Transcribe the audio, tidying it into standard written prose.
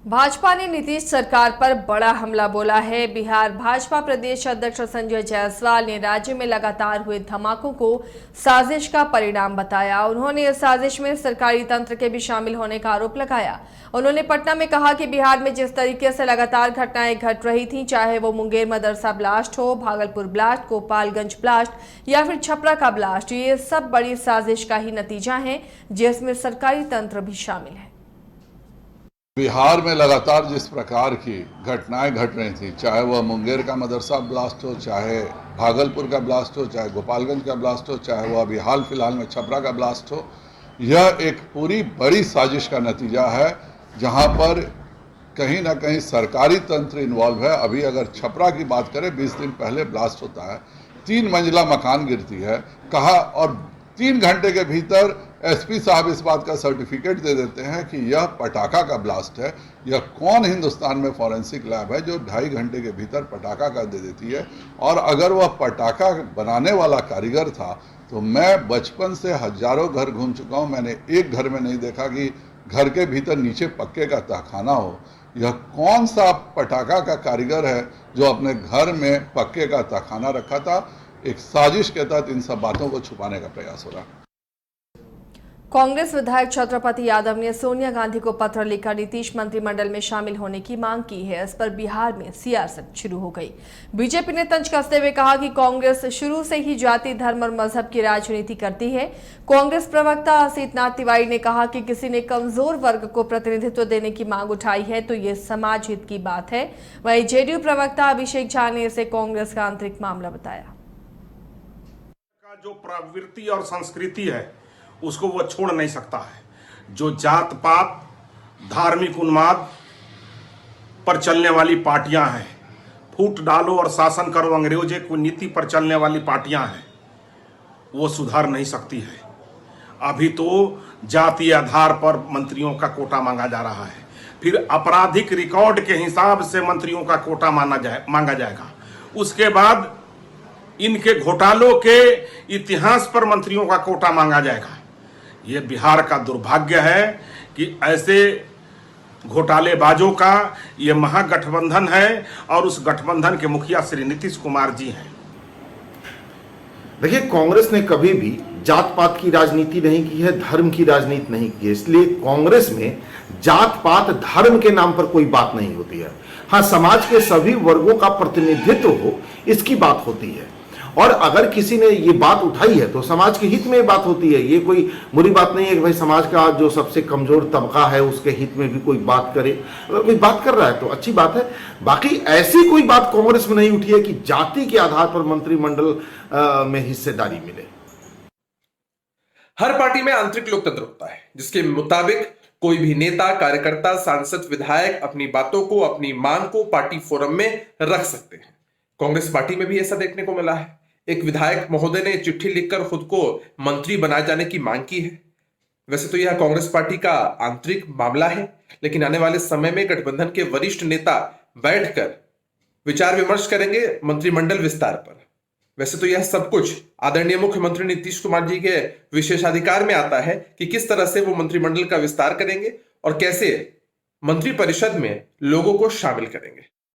भाजपा ने नीतीश सरकार पर बड़ा हमला बोला है। बिहार भाजपा प्रदेश अध्यक्ष संजय जायसवाल ने राज्य में लगातार हुए धमाकों को साजिश का परिणाम बताया। उन्होंने इस साजिश में सरकारी तंत्र के भी शामिल होने का आरोप लगाया। उन्होंने पटना में कहा कि बिहार में जिस तरीके से लगातार घटनाएं घट रही थीं, चाहे वो मुंगेर मदरसा ब्लास्ट हो, भागलपुर ब्लास्ट, गोपालगंज ब्लास्ट या फिर छपरा का ब्लास्ट, ये सब बड़ी साजिश का ही नतीजा है जिसमें सरकारी तंत्र भी शामिल है। बिहार में लगातार जिस प्रकार की घटनाएं घट रही थी, चाहे वह मुंगेर का मदरसा ब्लास्ट हो, चाहे भागलपुर का ब्लास्ट हो, चाहे गोपालगंज का ब्लास्ट हो, चाहे वह अभी हाल फिलहाल में छपरा का ब्लास्ट हो, यह एक पूरी बड़ी साजिश का नतीजा है जहां पर कहीं ना कहीं सरकारी तंत्र इन्वॉल्व है। अभी अगर छपरा की बात करें, 20 दिन पहले ब्लास्ट होता है, 3 मंजिला मकान गिरती है, कहा और 3 घंटे के भीतर एसपी साहब इस बात का सर्टिफिकेट दे देते हैं कि यह पटाखा का ब्लास्ट है। यह कौन हिंदुस्तान में फॉरेंसिक लैब है जो 2.5 घंटे के भीतर पटाखा का दे देती है? और अगर वह पटाखा बनाने वाला कारीगर था तो मैं बचपन से हजारों घर घूम चुका हूं, मैंने एक घर में नहीं देखा कि घर के भीतर नीचे पक्के का तहखाना हो। यह कौन सा पटाखा का कारीगर है जो अपने घर में पक्के का तहखाना रखा था? एक साजिश के तहत इन सब बातों को छुपाने का प्रयास हो रहा है। कांग्रेस विधायक छत्रपति यादव ने सोनिया गांधी को पत्र लिखकर नीतीश मंत्रिमंडल में शामिल होने की मांग की है। इस पर बिहार में सियासत शुरू हो गई। बीजेपी ने तंज कसते हुए कहा कि कांग्रेस शुरू से ही जाति, धर्म और मजहब की राजनीति करती है। कांग्रेस प्रवक्ता असीतनाथ तिवारी ने कहा कि किसी ने कमजोर वर्ग को प्रतिनिधित्व देने की मांग उठाई है तो ये समाज हित की बात है। वहीं जेडीयू प्रवक्ता अभिषेक झा ने इसे कांग्रेस का आंतरिक मामला बताया। जो प्रवृत्ति और संस्कृति है उसको वो छोड़ नहीं सकता है। जो जात पात, धार्मिक उन्माद पर चलने वाली पार्टियां हैं, फूट डालो और शासन करो अंग्रेजों की नीति पर चलने वाली पार्टियां हैं, वो सुधार नहीं सकती है। अभी तो जातीय आधार पर मंत्रियों का कोटा मांगा जा रहा है, फिर आपराधिक रिकॉर्ड के हिसाब से मंत्रियों का कोटा मांगा जाएगा। उसके बाद इनके घोटालों के इतिहास पर मंत्रियों का कोटा मांगा जाएगा। ये बिहार का दुर्भाग्य है कि ऐसे घोटालेबाजों का ये महागठबंधन है और उस गठबंधन के मुखिया श्री नीतीश कुमार जी हैं। देखिए, कांग्रेस ने कभी भी जात पात की राजनीति नहीं की है, धर्म की राजनीति नहीं की है। इसलिए कांग्रेस में जात पात धर्म के नाम पर कोई बात नहीं होती है। हाँ, समाज के सभी वर्गों का प्रतिनिधित्व हो, इसकी बात होती है। और अगर किसी ने ये बात उठाई है तो समाज के हित में ये बात होती है। ये कोई बुरी बात नहीं है कि भाई समाज का जो सबसे कमजोर तबका है उसके हित में भी कोई बात करे। अगर कोई बात कर रहा है तो अच्छी बात है। बाकी ऐसी कोई बात कांग्रेस में नहीं उठी है कि जाति के आधार पर मंत्रिमंडल में हिस्सेदारी मिले। हर पार्टी में आंतरिक लोकतंत्र होता है जिसके मुताबिक कोई भी नेता, कार्यकर्ता, सांसद, विधायक अपनी बातों को, अपनी मांग को पार्टी फोरम में रख सकते हैं। कांग्रेस पार्टी में भी ऐसा देखने को मिला है। एक विधायक महोदय ने चिट्ठी लिखकर खुद को मंत्री बनाए जाने की मांग की है। वैसे तो यह कांग्रेस पार्टी का आंतरिक मामला है, लेकिन आने वाले समय में गठबंधन के वरिष्ठ नेता बैठकर विचार विमर्श करेंगे मंत्रिमंडल विस्तार पर। वैसे तो यह सब कुछ आदरणीय मुख्यमंत्री नीतीश कुमार जी के विशेषाधिकार में आता है कि किस तरह से वो मंत्रिमंडल का विस्तार करेंगे और कैसे मंत्रिपरिषद में लोगों को शामिल करेंगे।